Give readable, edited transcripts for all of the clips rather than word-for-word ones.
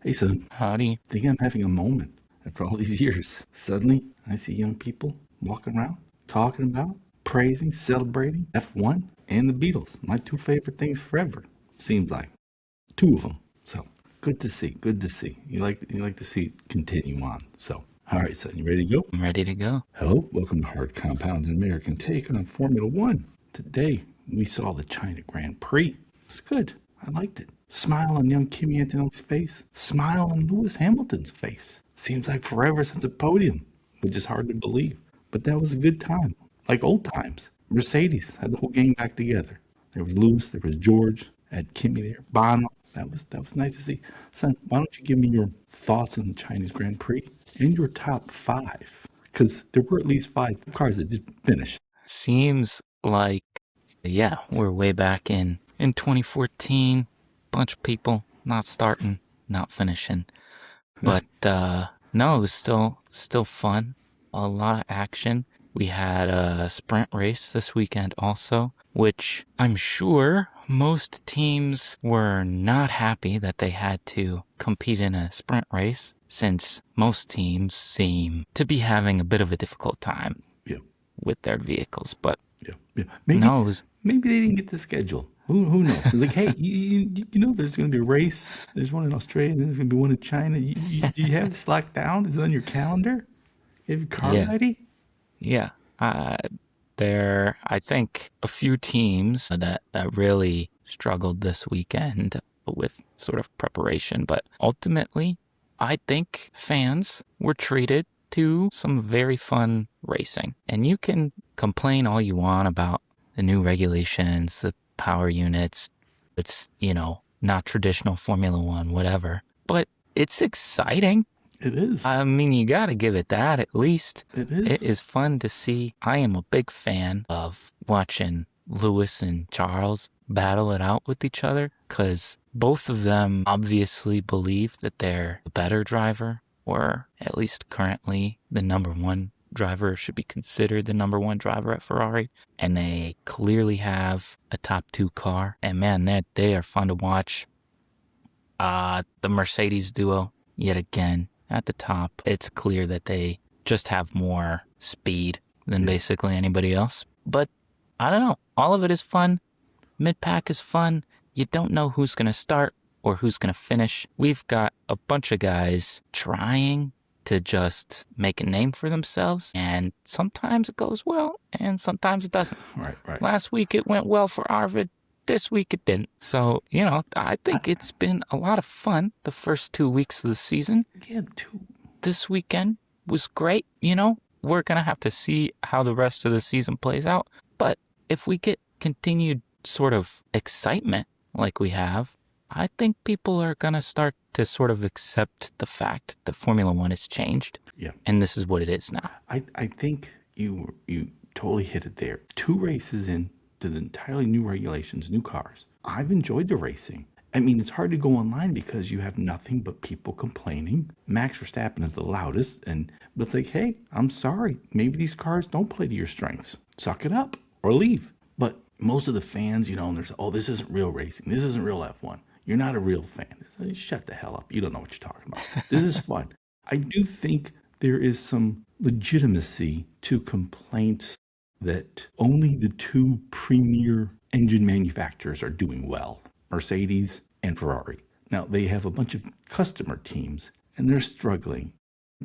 Hey, son, Howdy. think I'm having a moment after all these years. Suddenly, I see young people walking around, talking about, praising, celebrating F1 and the Beatles, my two favorite things forever. Seems like two of them. So good to see. Good to see. You like to see it continue on. So, all right, son, you ready to go? I'm ready to go. Hello, welcome to Hard Compound, an American take on Formula One. Today, we saw the China Grand Prix. It's good. I liked it. Smile on young Kimi Antonelli's face. Smile on Lewis Hamilton's face. Seems like forever since a podium, which is hard to believe. But that was a good time, like old times. Mercedes had the whole gang back together. There was Lewis, there was George, had Kimi there, Bono. That was nice to see. Son, why don't you give me your thoughts on the Chinese Grand Prix and your top five? Because there were at least five cars that did finish. Seems like, yeah, we're way back in 2014. Bunch of people not starting, not finishing. But no, it was still fun. A lot of action. We had a sprint race this weekend also, which I'm sure most teams were not happy that they had to compete in a sprint race, since most teams seem to be having a bit of a difficult time Yeah, with their vehicles. But yeah. Maybe no, it was maybe they didn't get the schedule. Who knows? It's like, hey, you know, there's going to be a race. There's one in Australia. And there's going to be one in China. Do you have this locked down? Is it on your calendar? You have your car yeah, ready? yeah. I think a few teams that really struggled this weekend with sort of preparation, but ultimately, I think fans were treated to some very fun racing. And you can complain all you want about the new regulations, the power units. It's, not traditional Formula One, whatever. But it's exciting. It is. I mean, you got to give it that at least. It is. It is fun to see. I am a big fan of watching Lewis and Charles battle it out with each other, because both of them obviously believe that they're the better driver, or at least currently the number one driver, should be considered the number one driver at Ferrari. And they clearly have a top two car. And man, they are fun to watch. The Mercedes duo, yet again, at the top. It's clear that they just have more speed than basically anybody else. But I don't know. All of it is fun. Mid-pack is fun. You don't know who's going to start or who's going to finish. We've got a bunch of guys trying to just make a name for themselves. And sometimes it goes well, and sometimes it doesn't. Right. Last week it went well for Arvid. This week it didn't. So, I think it's been a lot of fun the first 2 weeks of the season. Yeah, two. This weekend was great. We're going to have to see how the rest of the season plays out. But if we get continued sort of excitement like we have, I think people are going to start to sort of accept the fact that Formula One has changed. Yeah. And this is what it is now. I think you totally hit it there. Two races in to the entirely new regulations, new cars. I've enjoyed the racing. I mean, it's hard to go online because you have nothing but people complaining. Max Verstappen is the loudest, but it's like, hey, I'm sorry. Maybe these cars don't play to your strengths. Suck it up or leave. But most of the fans, and there's, this isn't real racing. This isn't real F1. You're not a real fan. Like, shut the hell up. You don't know what you're talking about. This is fun. I do think there is some legitimacy to complaints that only the two premier engine manufacturers are doing well, Mercedes and Ferrari. Now, they have a bunch of customer teams, and they're struggling.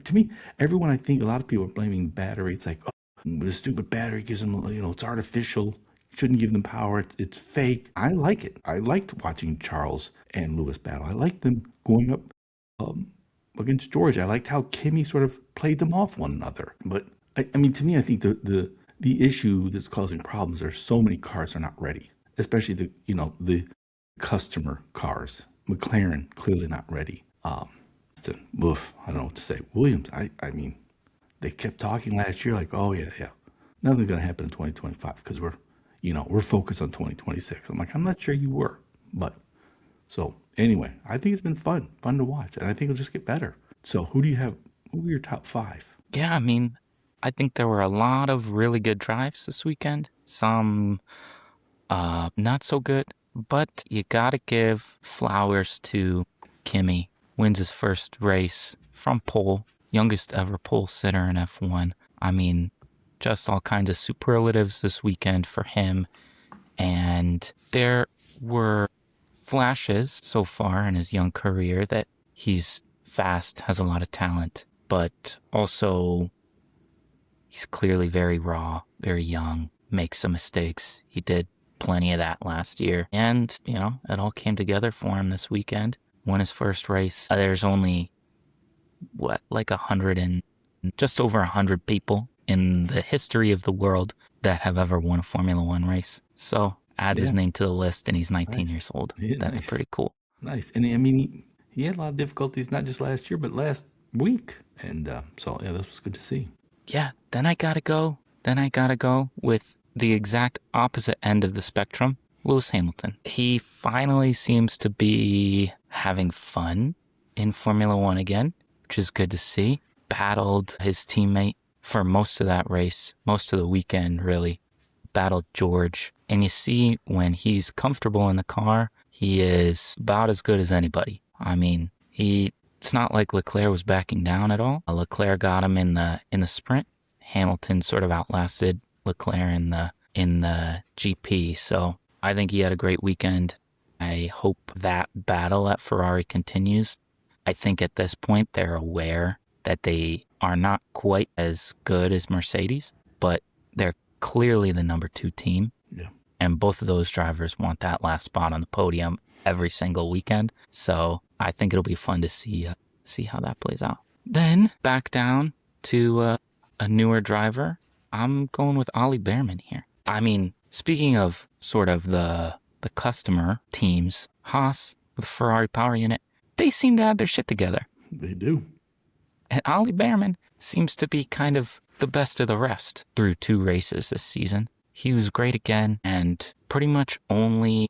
To me, a lot of people are blaming battery. It's like, oh, the stupid battery gives them, it's artificial. Shouldn't give them power. It's fake. I like it. I liked watching Charles and Lewis battle. I liked them going up against George. I liked how Kimi sort of played them off one another. But, I mean, to me, I think the issue that's causing problems are so many cars are not ready, especially the customer cars. McLaren clearly not ready. I don't know what to say. Williams, I mean, they kept talking last year like, oh yeah, nothing's gonna happen in 2025 because we're focused on 2026. I'm like, I'm not sure you were, but so anyway, I think it's been fun to watch, and I think it'll just get better. So who are your top five? Yeah, I mean, I think there were a lot of really good drives this weekend. Some not so good, but you got to give flowers to Kimi wins his first race from pole, youngest ever pole sitter in F1. I mean, just all kinds of superlatives this weekend for him. And there were flashes so far in his young career that he's fast, has a lot of talent, but also he's clearly very raw, very young, makes some mistakes. He did plenty of that last year. And, you know, it all came together for him this weekend. Won his first race. There's only, like just over 100 people in the history of the world that have ever won a Formula One race. So adds his name to the list, and he's 19 years old. Yeah, that's pretty cool. Nice. And I mean, he had a lot of difficulties, not just last year, but last week. And so, yeah, this was good to see. Yeah, then I gotta go with the exact opposite end of the spectrum, Lewis Hamilton. He finally seems to be having fun in Formula One again, which is good to see. Battled his teammate for most of that race, most of the weekend, really. Battled George. And you see when he's comfortable in the car, he is about as good as anybody. I mean, it's not like Leclerc was backing down at all. Leclerc got him in the sprint. Hamilton sort of outlasted Leclerc in the GP. So I think he had a great weekend. I hope that battle at Ferrari continues. I think at this point they're aware that they are not quite as good as Mercedes, but they're clearly the number 2 team. Yeah. And both of those drivers want that last spot on the podium every single weekend. So I think it'll be fun to see how that plays out. Then back down to a newer driver. I'm going with Ollie Behrman here. I mean, speaking of sort of the customer teams, Haas with Ferrari power unit, they seem to have their shit together. They do. And Ollie Behrman seems to be kind of the best of the rest through 2 races this season. He was great again, and pretty much only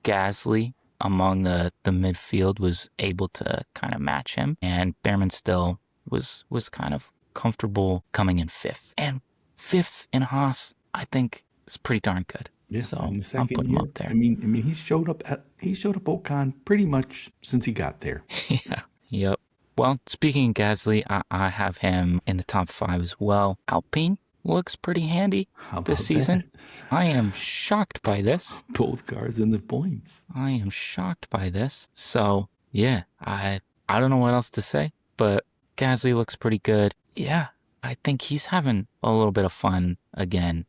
Gasly among the midfield was able to kind of match him, and Behrman still was kind of comfortable coming in 5th. And 5th in Haas, I think, is pretty darn good. Yeah, so I'm putting him up there. I mean, he showed up Ocon pretty much since he got there. Yeah. Yep. Well, speaking of Gasly, I have him in the top 5 as well. Alpine looks pretty handy this season. I am shocked by this. Both cars in the points. I am shocked by this. So, yeah, I don't know what else to say, but Gasly looks pretty good. Yeah, I think he's having a little bit of fun again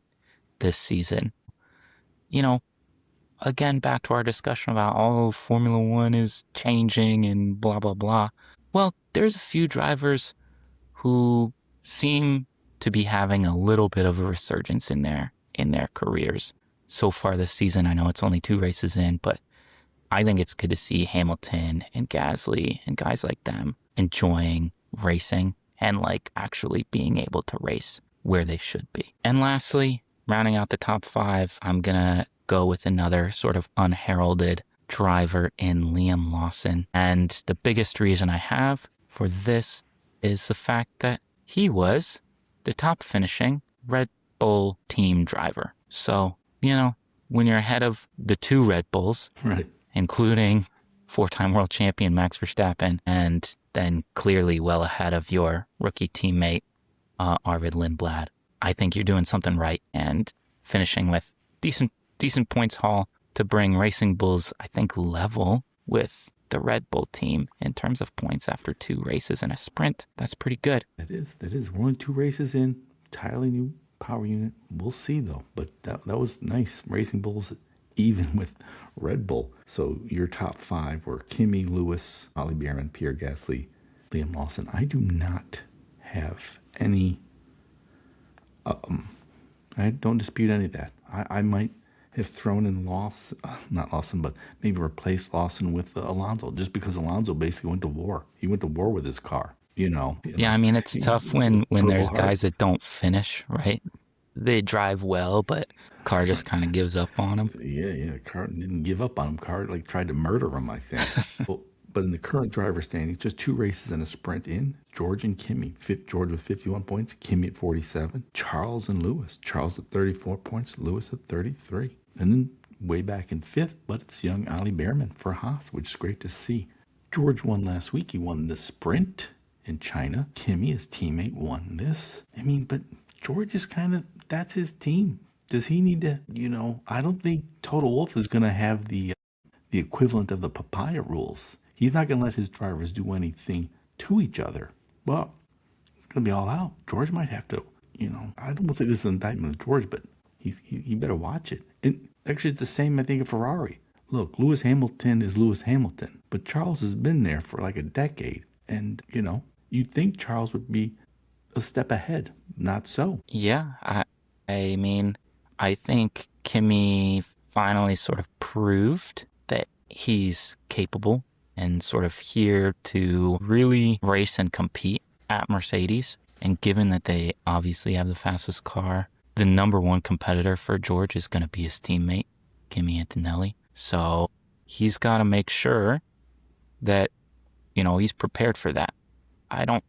this season. You know, again, back to our discussion about, Formula One is changing and blah, blah, blah. Well, there's a few drivers who seem to be having a little bit of a resurgence in their careers so far this season. I know it's only 2 races in, but I think it's good to see Hamilton and Gasly and guys like them enjoying racing and like actually being able to race where they should be. And lastly, rounding out the top 5, I'm gonna go with another sort of unheralded driver in Liam Lawson. And the biggest reason I have for this is the fact that he was the top finishing Red Bull team driver. So, you know, when you're ahead of the 2 Red Bulls, right, including 4-time world champion Max Verstappen, and then clearly well ahead of your rookie teammate, Arvid Lindblad, I think you're doing something right. And finishing with decent points haul to bring Racing Bulls, I think, level with the Red Bull team in terms of points after 2 races and a sprint. That's pretty good. That is. We're only 2 races in. Entirely new power unit. We'll see, though. But that was nice. Racing Bulls even with Red Bull. So your top 5 were Kimi, Lewis, Ollie Behrman, Pierre Gasly, Liam Lawson. I do not have any... I don't dispute any of that. I might have thrown in not Lawson, but maybe replaced Lawson with Alonso, just because Alonso basically went to war. He went to war with his car, you know. Yeah, I mean, it's tough when there's guys that don't finish, right? They drive well, but car just kind of gives up on them. Yeah, car didn't give up on him. Car tried to murder him, I think. But in the current driver standings, just 2 races and a sprint in, George and Kimi. George with 51 points, Kimi at 47. Charles and Lewis. Charles at 34 points, Lewis at 33. And then way back in 5th, but it's young Ollie Behrman for Haas, which is great to see. George won last week. He won the sprint in China. Kimi, his teammate, won this. I mean, but George is that's his team. Does he need to, I don't think Toto Wolff is going to have the equivalent of the papaya rules. He's not going to let his drivers do anything to each other. Well, it's going to be all out. George might have to, I don't want to say this is an indictment of George, but he better watch it. And actually, it's the same, I think, at Ferrari. Look, Lewis Hamilton is Lewis Hamilton, but Charles has been there for like a decade. And, you'd think Charles would be a step ahead. Not so. Yeah, I mean, I think Kimi finally sort of proved that he's capable and sort of here to really race and compete at Mercedes. And given that they obviously have the fastest car, the number one competitor for George is going to be his teammate, Kimi Antonelli. So he's got to make sure that, he's prepared for that. I don't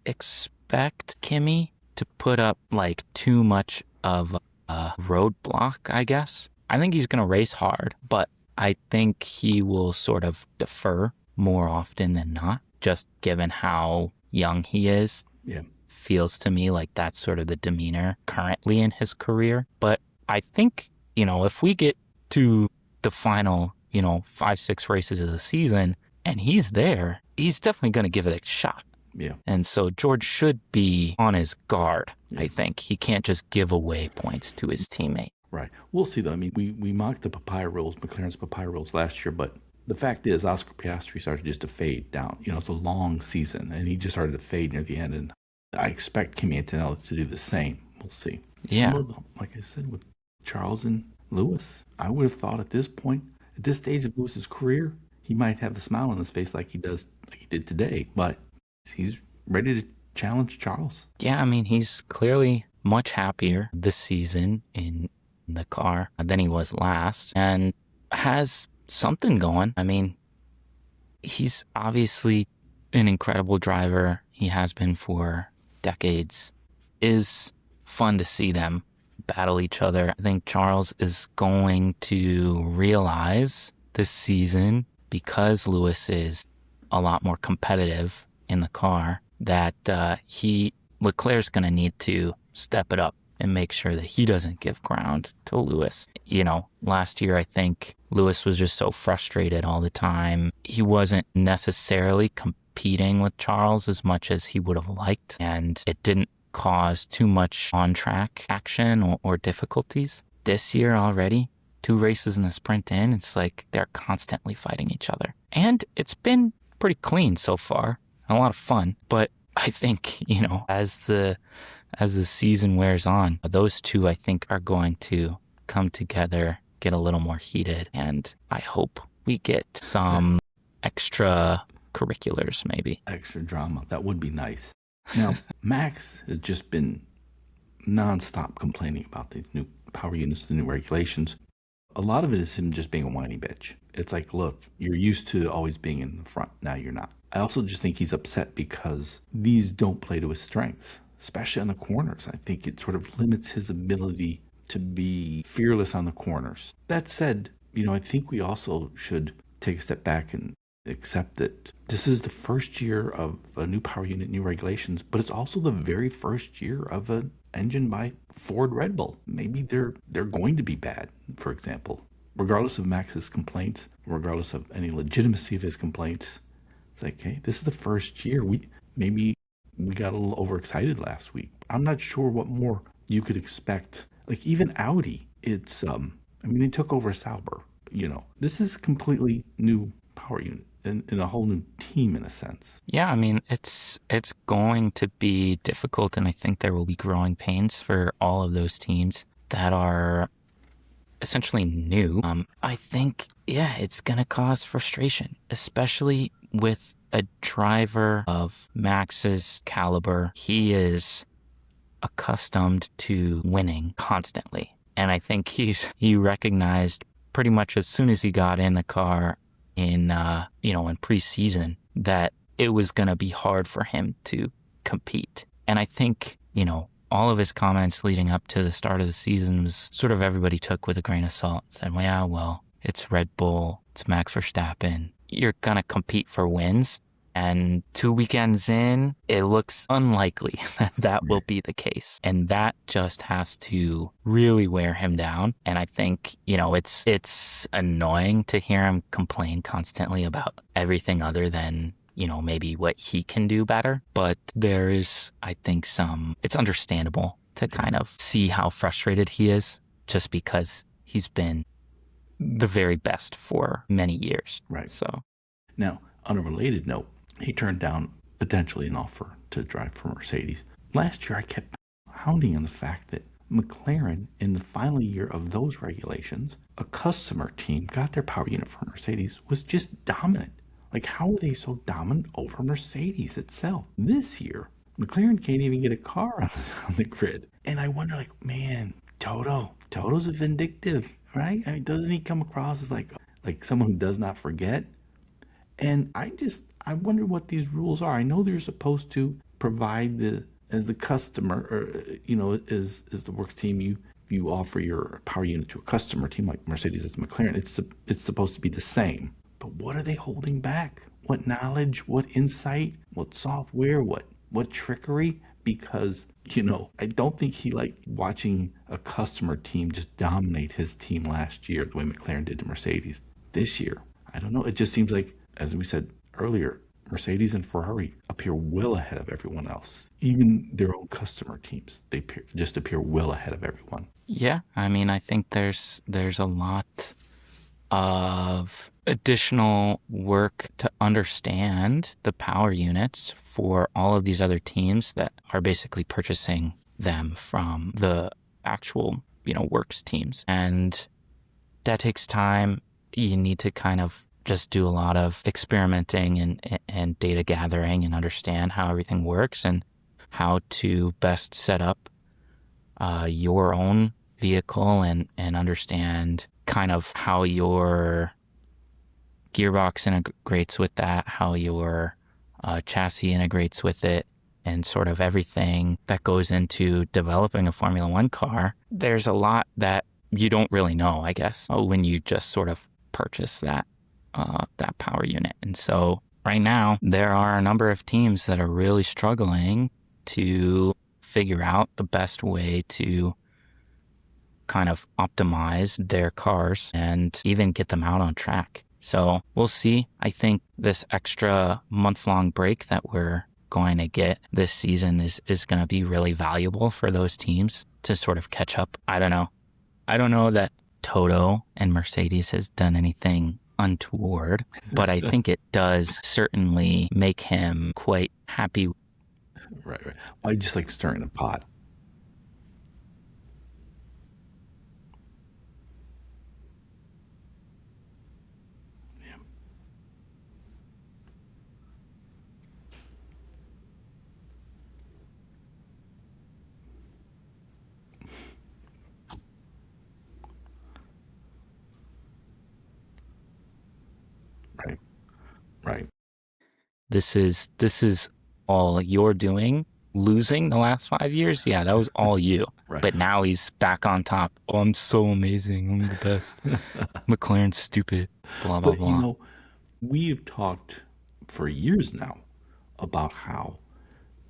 expect Kimi to put up like too much of a roadblock, I guess. I think he's going to race hard, but I think he will sort of defer more often than not, just given how young he is. Yeah. Feels to me like that's sort of the demeanor currently in his career. But I think, if we get to the final, 5-6 races of the season and he's there, he's definitely going to give it a shot. Yeah. And so George should be on his guard, I think. He can't just give away points to his teammate. Right. We'll see, though. I mean, we mocked the papaya rules, McLaren's papaya rules last year, but the fact is Oscar Piastri started just to fade down. It's a long season, and he just started to fade near the end, and I expect Kimi Antonelli to do the same. We'll see. Yeah. Like I said, with Charles and Lewis, I would have thought at this point, at this stage of Lewis's career, he might have the smile on his face like he did today, but he's ready to challenge Charles. Yeah, I mean, he's clearly much happier this season in the car than he was last and has something going. I mean, he's obviously an incredible driver. He has been for decades. Is fun to see them battle each other. I think Charles is going to realize this season, because Lewis is a lot more competitive in the car, that Leclerc's going to need to step it up and make sure that he doesn't give ground to Lewis. Last year, I think Lewis was just so frustrated all the time. He wasn't necessarily competing with Charles as much as he would have liked, and it didn't cause too much on-track action or difficulties. This year already, 2 races in the sprint in, it's like they're constantly fighting each other. And it's been pretty clean so far, a lot of fun. But I think, as the season wears on, those two, I think, are going to come together, get a little more heated, and I hope we get some extra curriculars, maybe. Extra drama. That would be nice. Now, Max has just been nonstop complaining about the new power units, the new regulations. A lot of it is him just being a whiny bitch. It's like, look, you're used to always being in the front. Now you're not. I also just think he's upset because these don't play to his strengths, especially on the corners. I think it sort of limits his ability to be fearless on the corners. That said, I think we also should take a step back and accept that this is the first year of a new power unit, new regulations, but it's also the very first year of an engine by Ford Red Bull. Maybe they're going to be bad, for example. Regardless of Max's complaints, regardless of any legitimacy of his complaints, it's like, hey, this is the first year. Maybe we got a little overexcited last week. I'm not sure what more you could expect. Like even Audi, it's they took over Sauber. This is completely new power unit and a whole new team in a sense. Yeah, I mean, it's going to be difficult, and I think there will be growing pains for all of those teams that are essentially new. I think, it's going to cause frustration, especially with a driver of Max's caliber. He is accustomed to winning constantly, and I think he recognized pretty much as soon as he got in the car in preseason that it was going to be hard for him to compete. And I think, all of his comments leading up to the start of the season was sort of everybody took with a grain of salt. Said, well, it's Red Bull. it's Max Verstappen. You're going to compete for wins. And 2 weekends in, it looks unlikely that that will be the case. And that just has to really wear him down. And I think, it's annoying to hear him complain constantly about everything other than, maybe what he can do better. But there is, I think, it's understandable to kind of see how frustrated he is just because he's been the very best for many years. Right. So now, on a related note, he turned down potentially an offer to drive for Mercedes. Last year, I kept hounding on the fact that McLaren, in the final year of those regulations, a customer team got their power unit for Mercedes, was just dominant. Like, how are they so dominant over Mercedes itself? This year, McLaren can't even get a car on the grid. And I wonder, man, Toto's a vindictive, right? I mean, doesn't he come across as like someone who does not forget? And I wonder what these rules are. I know they're supposed to provide as the customer, or as the works team, you offer your power unit to a customer team like Mercedes and McLaren. It's supposed to be the same. But what are they holding back? What knowledge? What insight? What software? What trickery? Because I don't think he liked watching a customer team just dominate his team last year the way McLaren did to Mercedes. This year, I don't know. It just seems like, as we said earlier, Mercedes and Ferrari appear well ahead of everyone else. Even their own customer teams, they just appear well ahead of everyone. Yeah, I mean, I think there's a lot of additional work to understand the power units for all of these other teams that are basically purchasing them from the actual, works teams. And that takes time. You need to kind of just do a lot of experimenting and data gathering and understand how everything works and how to best set up your own vehicle and understand kind of how your gearbox integrates with that, how your chassis integrates with it, and sort of everything that goes into developing a Formula One car. There's a lot that you don't really know, I guess, when you just sort of purchase that power unit. And so right now, there are a number of teams that are really struggling to figure out the best way to kind of optimize their cars and even get them out on track. So we'll see. I think this extra month-long break that we're going to get this season is going to be really valuable for those teams to sort of catch up. I don't know that Toto and Mercedes has done anything untoward, but I think it does certainly make him quite happy. Right. I just like stirring the pot. Yeah. Right. This is all you're doing. Losing the last 5 years, yeah, that was all you. Right. But now he's back on top. Oh, I'm so amazing. I'm the best. McLaren's stupid. Blah, blah, blah. But, we've talked for years now about how,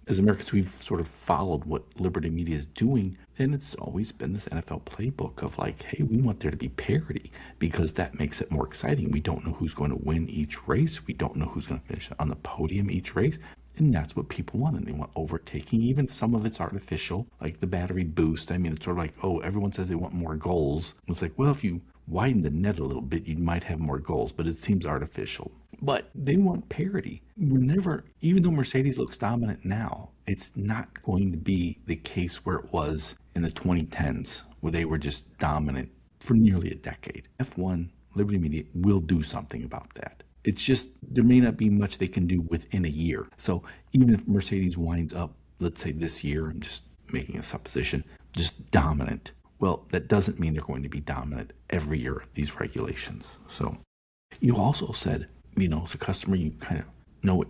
as Americans, we've sort of followed what Liberty Media is doing, and it's always been this NFL playbook of like, hey, we want there to be parity because that makes it more exciting. We don't know who's going to win each race. We don't know who's going to finish on the podium each race. And that's what people want. And they want overtaking. Even if some of it's artificial, like the battery boost. I mean, it's sort of like, oh, everyone says they want more goals. It's like, well, if you widen the net a little bit, you might have more goals, but it seems artificial. But they want parity. Even though Mercedes looks dominant now, it's not going to be the case where it was in the 2010s, where they were just dominant for nearly a decade. F1, Liberty Media will do something about that. It's just, there may not be much they can do within a year. So even if Mercedes winds up, let's say this year, I'm just making a supposition, just dominant, well, that doesn't mean they're going to be dominant every year, these regulations. So you also said, as a customer, you kind of know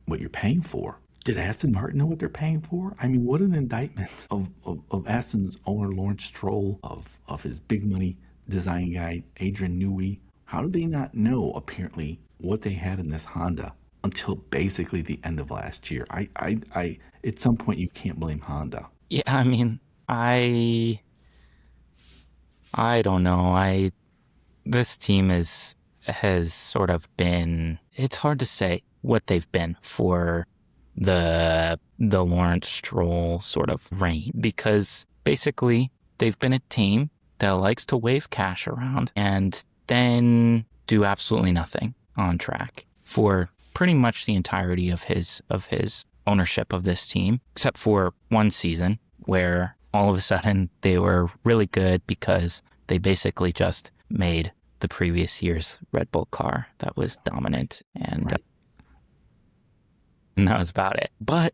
what you're paying for. Did Aston Martin know what they're paying for? I mean, what an indictment of Aston's owner, Lawrence Stroll, of his big money design guy, Adrian Newey, How do they not know, apparently, what they had in this Honda until basically the end of last year? At some point, you can't blame Honda. Yeah, I mean, I don't know. This team has sort of been, it's hard to say what they've been for the Lawrence Stroll sort of reign, because basically they've been a team that likes to wave cash around and then do absolutely nothing on track for pretty much the entirety of his ownership of this team, except for one season where all of a sudden they were really good because they basically just made the previous year's Red Bull car that was dominant, and Right. and that was about it. But,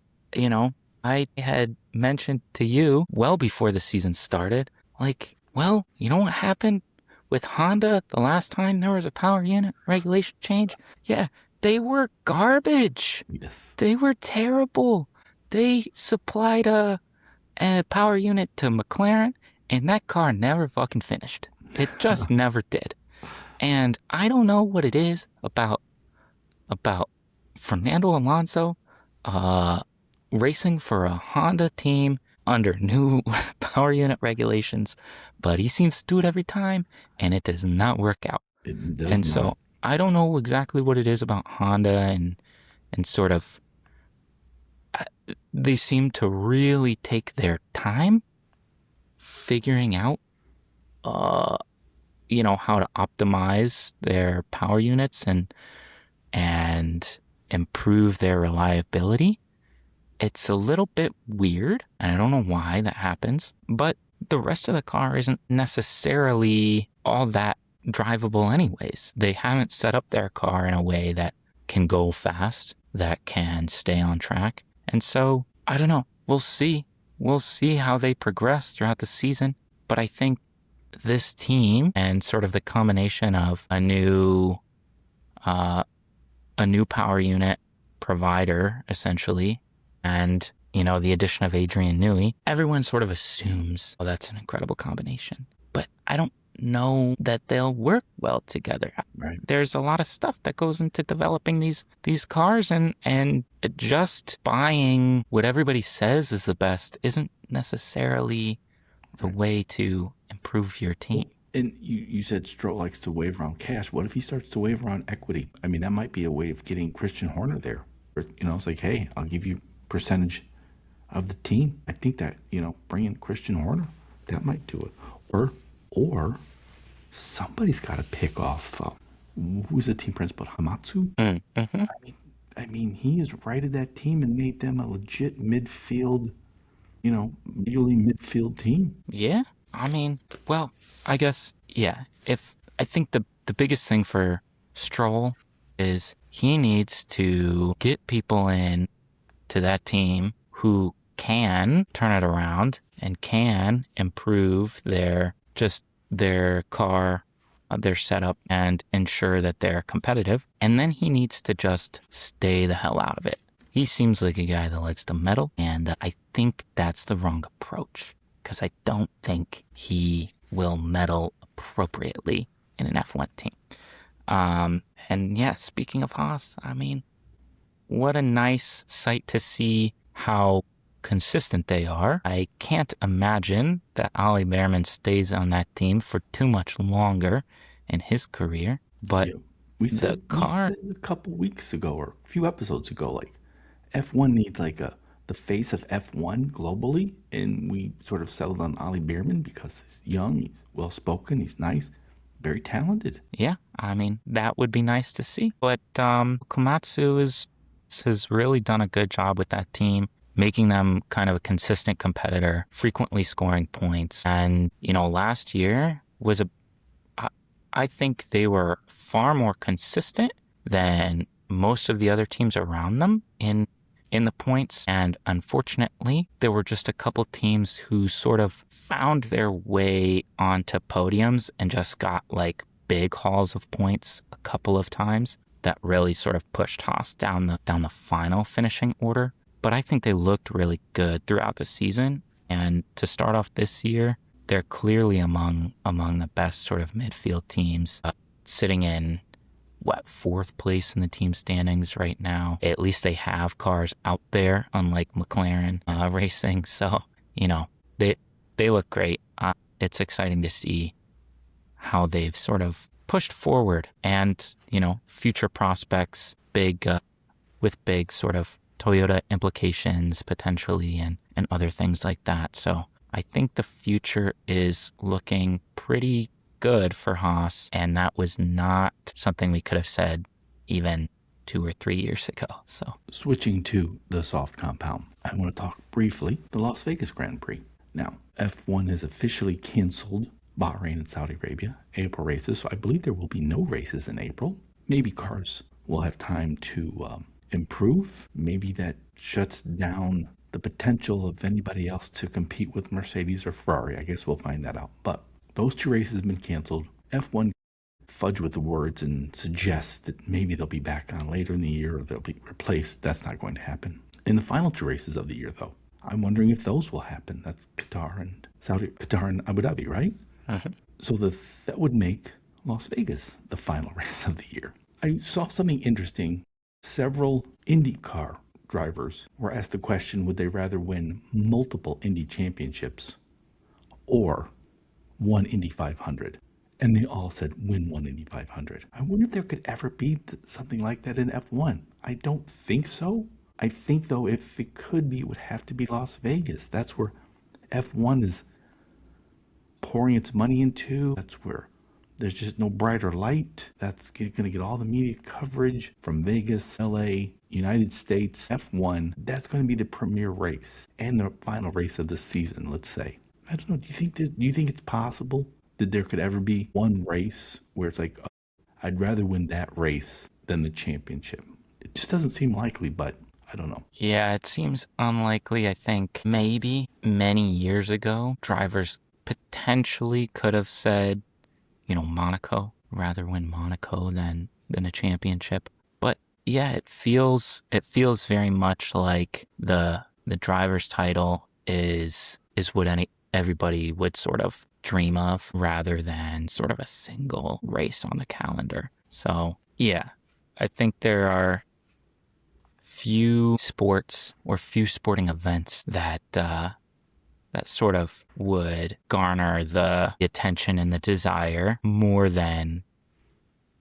I had mentioned to you well before the season started, like, well, you know what happened with Honda the last time there was a power unit regulation change? Yeah, they were garbage. Yes. They were terrible. They supplied a power unit to McLaren, and that car never fucking finished. It just never did. And I don't know what it is about Fernando Alonso racing for a Honda team under new power unit regulations, but he seems to do it every time, and it does not work out. It does And not. so I don't know exactly what it is about Honda, and sort of they seem to really take their time figuring out how to optimize their power units and improve their reliability. It's a little bit weird. I don't know why that happens, but the rest of the car isn't necessarily all that drivable anyways. They haven't set up their car in a way that can go fast, that can stay on track. And so, I don't know. We'll see. We'll see how they progress throughout the season. But I think this team and sort of the combination of a new power unit provider, essentially, and, the addition of Adrian Newey, everyone sort of assumes, oh, that's an incredible combination. But I don't know that they'll work well together. Right. There's a lot of stuff that goes into developing these cars, and just buying what everybody says is the best isn't necessarily the way to improve your team. And you said Stroll likes to wave around cash. What if he starts to wave around equity? I mean, that might be a way of getting Christian Horner there. It's like, hey, I'll give you percentage of the team. I think that, bring in Christian Horner, that might do it. Or somebody's got to pick off, who's the team principal? Hamatsu? Mm-hmm. I mean, he has righted that team and made them a legit midfield, majorly midfield team. Yeah. I mean, well, I guess, yeah. I think the biggest thing for Stroll is he needs to get people in to that team who can turn it around and can improve their car, their setup, and ensure that they're competitive. And then he needs to just stay the hell out of it. He seems like a guy that likes to meddle, and I think that's the wrong approach, because I don't think he will meddle appropriately in an F1 team. And yeah, speaking of Haas, I mean, what a nice sight to see how consistent they are. I can't imagine that Ollie Behrman stays on that team for too much longer in his career. But Yeah, we said a couple weeks ago or a few episodes ago, like F1 needs like the face of F1 globally, and we sort of settled on Ollie Behrman because he's young, he's well-spoken, he's nice, very talented. Yeah, I mean, that would be nice to see. But Komatsu has really done a good job with that team, making them kind of a consistent competitor, frequently scoring points. And, last year was I think they were far more consistent than most of the other teams around them in the points. And unfortunately, there were just a couple teams who sort of found their way onto podiums and just got like big hauls of points a couple of times that really sort of pushed Haas down the final finishing order. But I think they looked really good throughout the season. And to start off this year, they're clearly among the best sort of midfield teams sitting in, fourth place in the team standings right now. At least they have cars out there, unlike McLaren racing. So, they look great. It's exciting to see how they've sort of pushed forward and, future prospects, with big sort of Toyota implications potentially and other things like that. So I think the future is looking pretty good for Haas, and that was not something we could have said even 2 or 3 years ago. So switching to the soft compound, I want to talk briefly the Las Vegas Grand Prix. Now, F1 has officially canceled Bahrain and Saudi Arabia April races, so I believe there will be no races in April. Maybe cars will have time to improve. Maybe that shuts down the potential of anybody else to compete with Mercedes or Ferrari. I guess we'll find that out. But those 2 races have been canceled. F1 fudge with the words and suggests that maybe they'll be back on later in the year or they'll be replaced. That's not going to happen. In the final 2 races of the year, though, I'm wondering if those will happen. That's Qatar and Abu Dhabi, right? So that would make Las Vegas the final race of the year. I saw something interesting. Several IndyCar drivers were asked the question, would they rather win multiple Indy championships or one Indy 500? And they all said win one Indy 500. I wonder if there could ever be something like that in F1. I don't think so. I think, though, if it could be, it would have to be Las Vegas. That's where F1 is pouring its money into. That's where there's just no brighter light. That's going to get all the media coverage from Vegas, LA, United States. F1, that's going to be the premier race and the final race of the season, let's say. I don't know. Do you think it's possible that there could ever be one race where it's like, I'd rather win that race than the championship? It just doesn't seem likely, but I don't know. Yeah, it seems unlikely. I think maybe many years ago, drivers potentially could have said, Monaco, rather win Monaco than a championship. But yeah, it feels very much like the driver's title is what everybody would sort of dream of rather than sort of a single race on the calendar. So yeah, I think there are few sports or few sporting events that sort of would garner the attention and the desire more than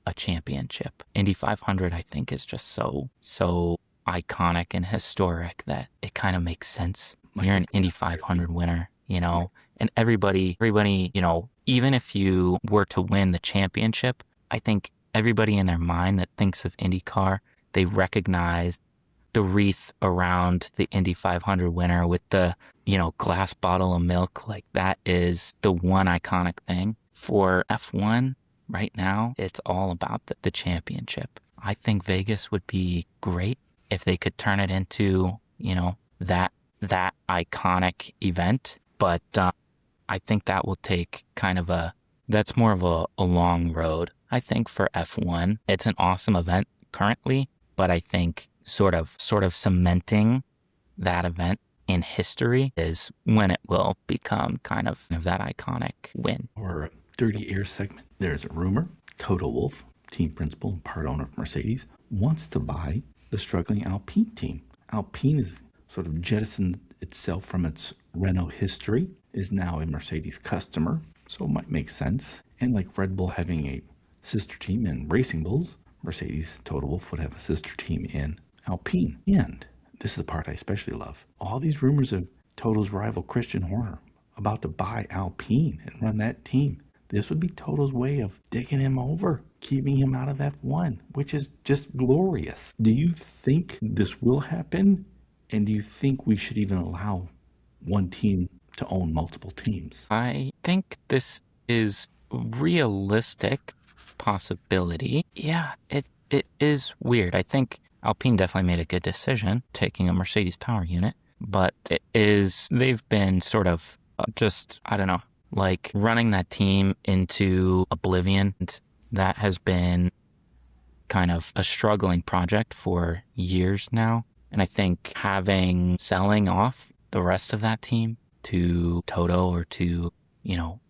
a championship. Indy 500, I think, is just so iconic and historic that it kind of makes sense. You're an Indy 500 winner, and everybody, even if you were to win the championship, I think everybody in their mind that thinks of IndyCar, they recognize the wreath around the Indy 500 winner with the, glass bottle of milk. Like, that is the one iconic thing. For F1 right now, it's all about the championship. I think Vegas would be great if they could turn it into, that iconic event. But I think that will take that's more of a long road. I think for F1, it's an awesome event currently, but I think sort of cementing that event in history is when it will become kind of that iconic win. Or Dirty Air segment, there's a rumor Toto Wolff, team principal and part owner of Mercedes, wants to buy the struggling Alpine team. Alpine has sort of jettisoned itself from its Renault history, is now a Mercedes customer, so it might make sense. And like Red Bull having a sister team in Racing Bulls, Mercedes, Toto Wolff would have a sister team in Alpine. And this is the part I especially love. All these rumors of Toto's rival Christian Horner about to buy Alpine and run that team. This would be Toto's way of digging him over, keeping him out of F1, which is just glorious. Do you think this will happen? And do you think we should even allow one team to own multiple teams? I think this is a realistic possibility. Yeah, it is weird. I think Alpine definitely made a good decision taking a Mercedes power unit, but they've been sort of like running that team into oblivion. That has been kind of a struggling project for years now. And I think selling off the rest of that team to Toto or to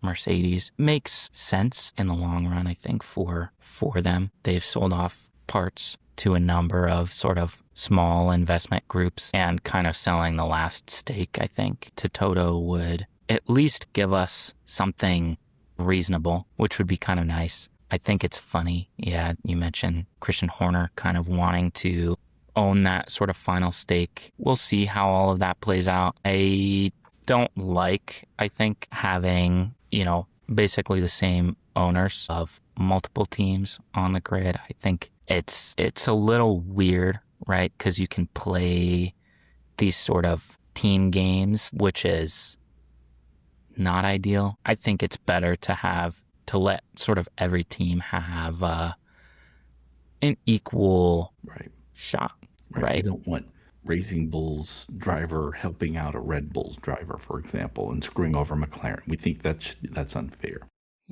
Mercedes. Makes sense in the long run, I think, for them. They've sold off parts to a number of sort of small investment groups, and kind of selling the last stake, I think, to Toto would at least give us something reasonable, which would be kind of nice. I think it's funny. Yeah, you mentioned Christian Horner kind of wanting to own that sort of final stake. We'll see how all of that plays out. I don't like, I think, having, basically the same owners of multiple teams on the grid. I think it's a little weird, right? Because you can play these sort of team games, which is not ideal. I think it's better to let sort of every team have an equal shot, right? You don't want Racing Bull's driver helping out a Red Bull's driver, for example, and screwing over McLaren. We think that's unfair.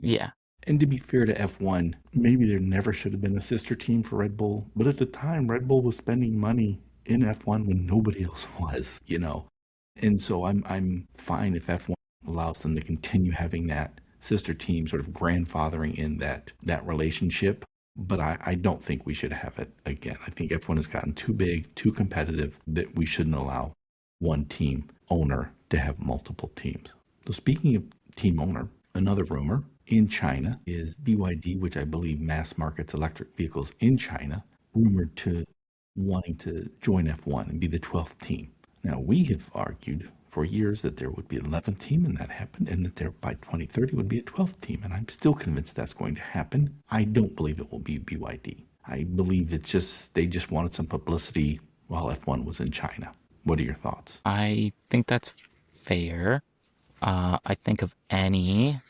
Yeah. And to be fair to F1, maybe there never should have been a sister team for Red Bull, but at the time, Red Bull was spending money in F1 when nobody else was, And so I'm fine if F1 allows them to continue having that sister team sort of grandfathering in that relationship. But I don't think we should have it again. I think F1 has gotten too big, too competitive, that we shouldn't allow one team owner to have multiple teams. So speaking of team owner, another rumor in China is BYD, which I believe mass markets electric vehicles in China, rumored to wanting to join F1 and be the 12th team. Now, we have argued for years that there would be an 11th team, and that happened, and that there by 2030 would be a 12th team, and I'm still convinced that's going to happen. I don't believe it will be BYD. I believe they just wanted some publicity while F1 was in China. What are your thoughts? I think that's fair. I think of any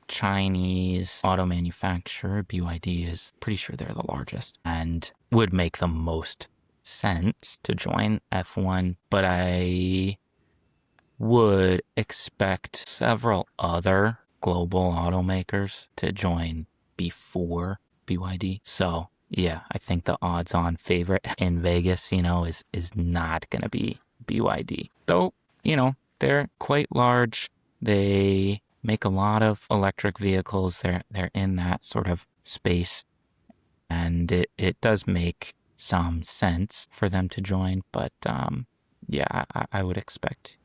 Chinese auto manufacturer, BYD is pretty sure they're the largest and would make the most sense to join F1, but I would expect several other global automakers to join before BYD. So yeah, I think the odds-on favorite in Vegas, is not going to be BYD. Though, they're quite large. They make a lot of electric vehicles. They're in that sort of space, and it does make some sense for them to join. But yeah, I would expect,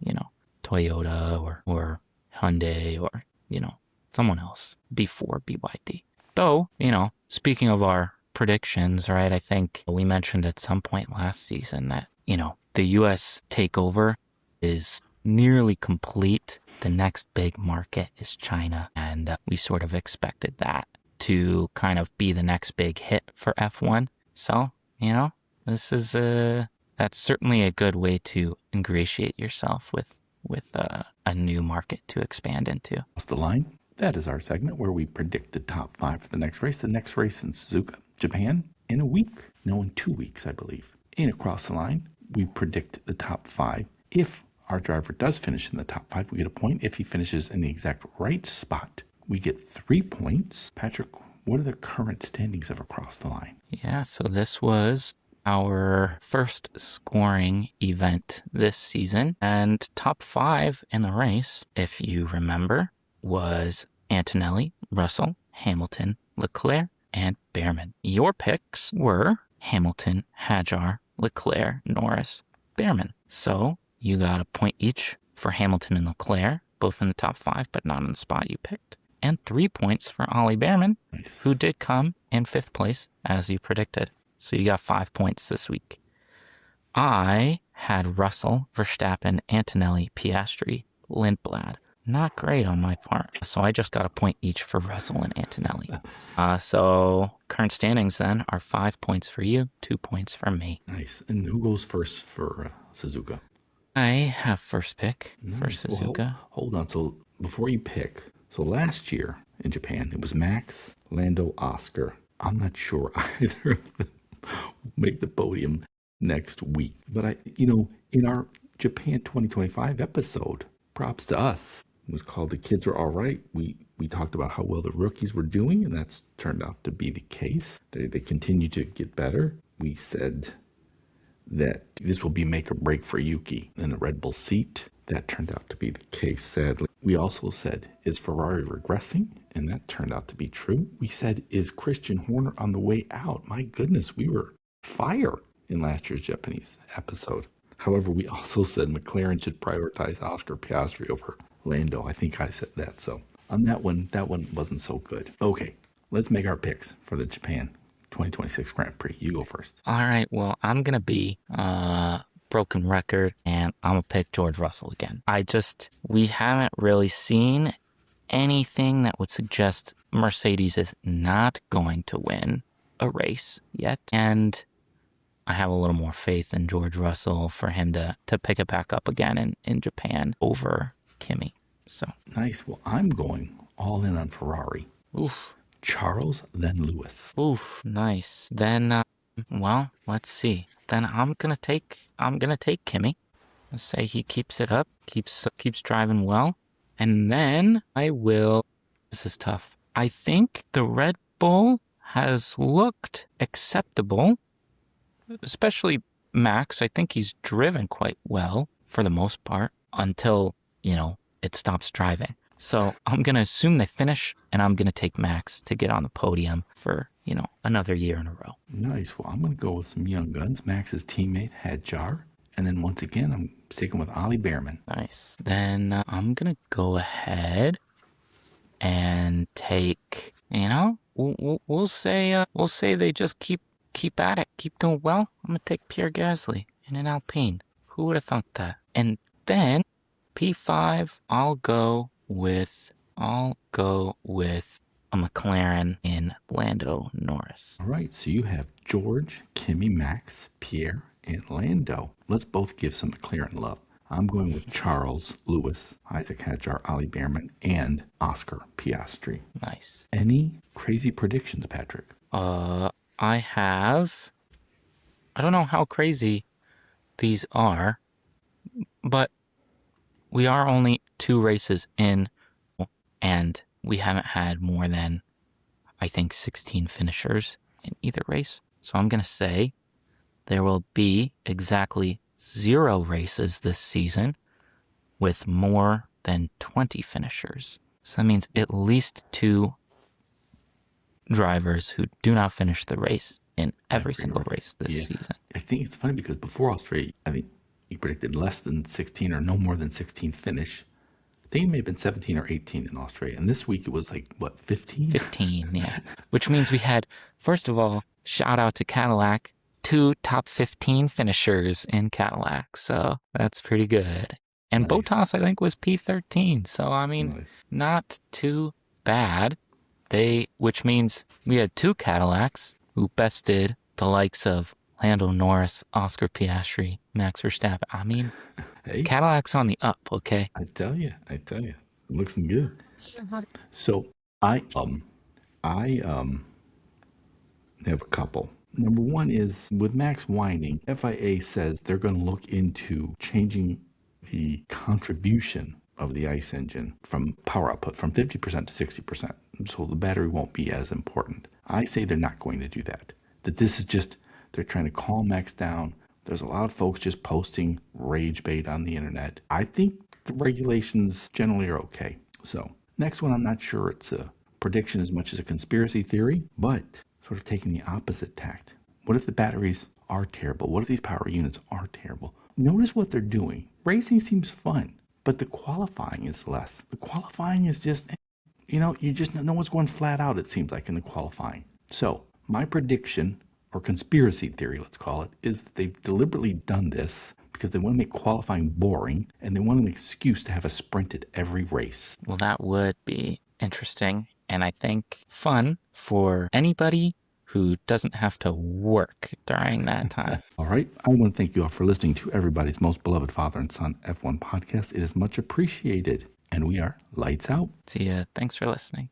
Toyota or Hyundai or, someone else before BYD. Though, speaking of our predictions, right, I think we mentioned at some point last season that, the U.S. takeover is nearly complete. The next big market is China, and we sort of expected that to kind of be the next big hit for F1. So, this is that's certainly a good way to ingratiate yourself with a new market to expand into. Across the line, that is our segment where we predict the top 5 for the next race. The next race in Suzuka, Japan, in a week. No, in 2 weeks, I believe. And across the line, we predict the top 5. If our driver does finish in the top 5, we get a point. If he finishes in the exact right spot, we get 3 points. Patrick, what are the current standings of Across the Line? Yeah, so this was our first scoring event this season, and top 5 in the race, if you remember, was Antonelli, Russell, Hamilton, Leclerc, and Behrman. Your picks were Hamilton, Hadjar, Leclerc, Norris, Behrman. So you got a point each for Hamilton and Leclerc, both in the top 5, but not in the spot you picked. And 3 points for Ollie Behrman, Nice. who did come in 5th place, as you predicted. So you got 5 points this week. I had Russell, Verstappen, Antonelli, Piastri, Lindblad. Not great on my part. So I just got a point each for Russell and Antonelli. So current standings then are 5 points for you, 2 points for me. Nice. And who goes first for Suzuka? I have first pick for Nice. Well, Suzuka. hold on. So before you pick, so last year in Japan, it was Max, Lando, Oscar. I'm not sure either of them will make the podium next week. But in our Japan 2025 episode, props to us. It was called The Kids Are All Right. We talked about how well the rookies were doing, and that's turned out to be the case. They continue to get better. We said that this will be make or break for Yuki in the Red Bull seat. That turned out to be the case, sadly. We also said, is Ferrari regressing? And that turned out to be true. We said, is Christian Horner on the way out? My goodness, we were fire in last year's Japanese episode. However, we also said McLaren should prioritize Oscar Piastri over Lando. I think I said that. So on that one wasn't so good. Okay, let's make our picks for the Japan 2026 Grand Prix. You go first. All right, well, I'm going to be broken record, and I'm going to pick George Russell again. We haven't really seen anything that would suggest Mercedes is not going to win a race yet. And I have a little more faith in George Russell for him to pick it back up again in Japan over Kimi. So nice. Well, I'm going all in on Ferrari. Oof. Charles, then Lewis. Oof. Nice. Then, well, let's see. Then I'm gonna take Kimi. Let's say he keeps it up, keeps driving well, and then I will. This is tough. I think the Red Bull has looked acceptable, especially Max. I think he's driven quite well for the most part until, it stops driving. So I'm going to assume they finish, and I'm going to take Max to get on the podium for, another year in a row. Nice. Well, I'm going to go with some young guns. Max's teammate had Jar. And then once again, I'm sticking with Ollie Behrman. Nice. Then I'm going to go ahead and take, we'll say they just keep at it, keep doing well. I'm going to take Pierre Gasly in an Alpine. Who would have thought that? And then P5, I'll go with a McLaren in Lando Norris. All right, so you have George, Kimi, Max, Pierre, and Lando. Let's both give some McLaren love. I'm going with Charles, Lewis, Isaac Hadjar, Ollie Behrman, and Oscar Piastri. Nice. Any crazy predictions, Patrick? I don't know how crazy these are, but we are only 2 races in, and we haven't had more than, I think, 16 finishers in either race. So I'm going to say there will be exactly 0 races this season with more than 20 finishers. So that means at least 2 drivers who do not finish the race in every single race this season. I think it's funny because before Australia, I think you predicted less than 16 or no more than 16 finish. I think it may have been 17 or 18 in Australia. And this week it was 15? 15, yeah. Which means we had, first of all, shout out to Cadillac, 2 top 15 finishers in Cadillac. So that's pretty good. And nice. Bottas, I think, was P13. So, nice. Not too bad. Which means we had 2 Cadillacs who bested the likes of Lando Norris, Oscar Piastri, Max Verstappen. Hey, Cadillac's on the up, okay? I tell you, it looks good. So I have a couple. Number one is with Max whining, FIA says they're going to look into changing the contribution of the ICE engine from power output from 50% to 60%. So the battery won't be as important. I say they're not going to do that. That this is just, they're trying to calm Max down. There's a lot of folks just posting rage bait on the internet. I think the regulations generally are okay. So next one, I'm not sure it's a prediction as much as a conspiracy theory, but sort of taking the opposite tact. What if the batteries are terrible? What if these power units are terrible? Notice what they're doing. Racing seems fun, but the qualifying is less. The qualifying is just, no one's going flat out, it seems like, in the qualifying. So my prediction, or conspiracy theory, let's call it, is that they've deliberately done this because they want to make qualifying boring and they want an excuse to have a sprint at every race. Well, that would be interesting, and I think fun for anybody who doesn't have to work during that time. All right. I want to thank you all for listening to everybody's most beloved father and son F1 podcast. It is much appreciated. And we are lights out. See ya. Thanks for listening.